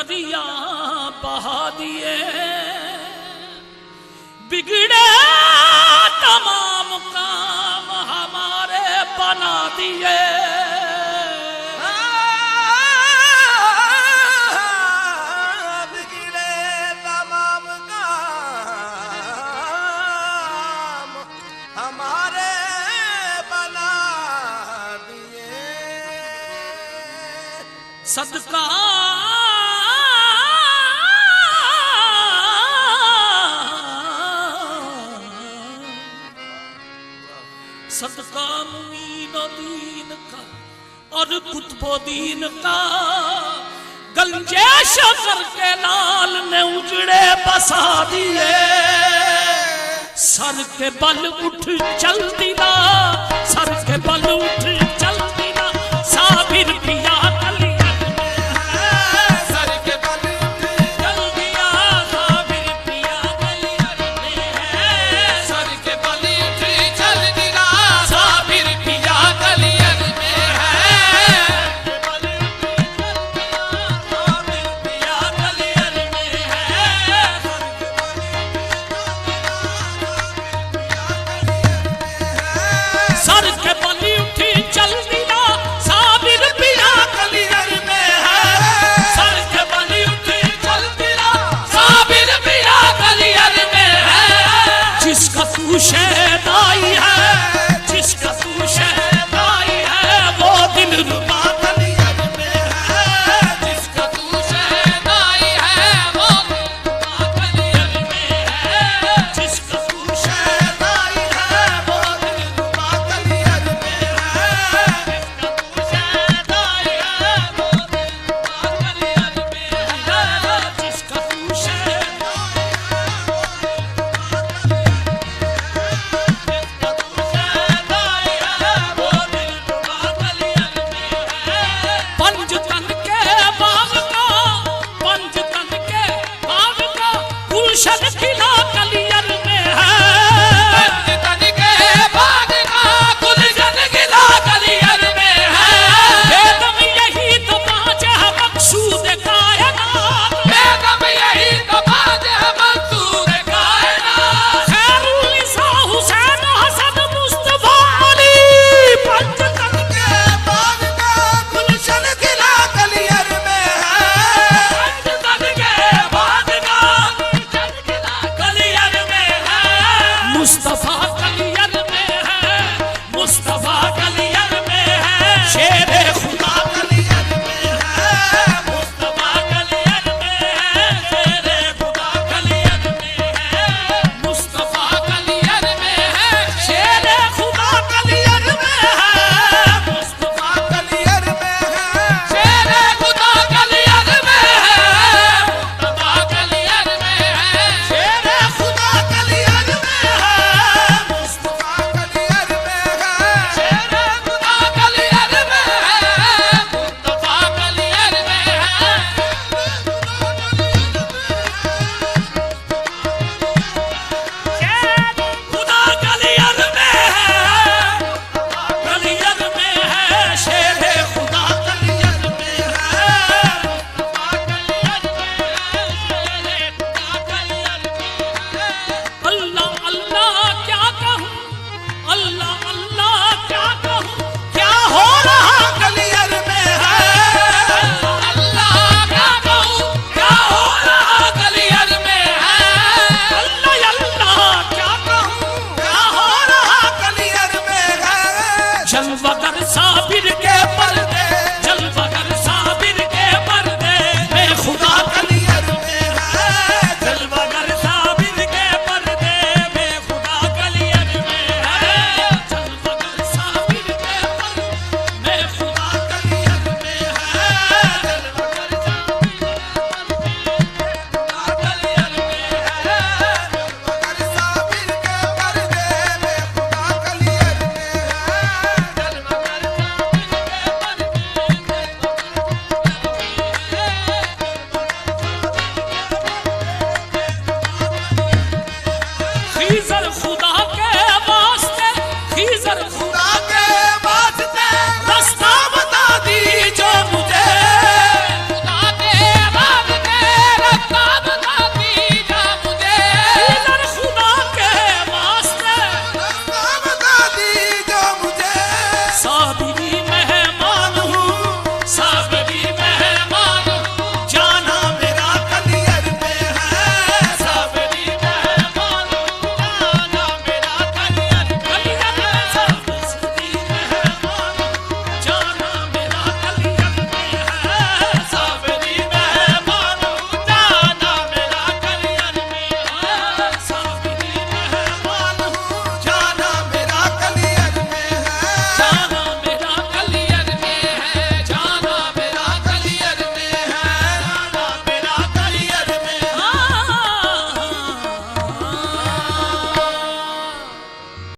दरिया बहा दिए, बिगड़े तमाम काम हमारे बना दिए। बिगड़े तमाम काम हमारे बना दिए। सदका सदका मुईनुद्दीन का और कुतुबुद्दीन का, गंजे शकर के लाल ने उजड़े बसा दिए। सर के बल उठ चल दिया, सर के बल उठ चल दिया, साबिर पिया कलियर में है। सर के बल उठ चल दिया, साबिर पिया कलियर में है। सर के बल उठ चल दिया, साबिर पिया कलियर में है। बल उठ चल दिया, साबिर पिया कलियर में है। सर के बल उठ चल दिया, साबिर पिया कलियर में है। जिसका तू शहदाई है, जिसका तू शहदाई है, वो दिलरुबा कलियर में है। जिसका तू शहदाई है, वो दिलरुबा कलियर में है। जिसका तू शहदाई है, वो दिलरुबा कलियर में है। पंचतन के बाग का, पंचतन के बाग का गुलशन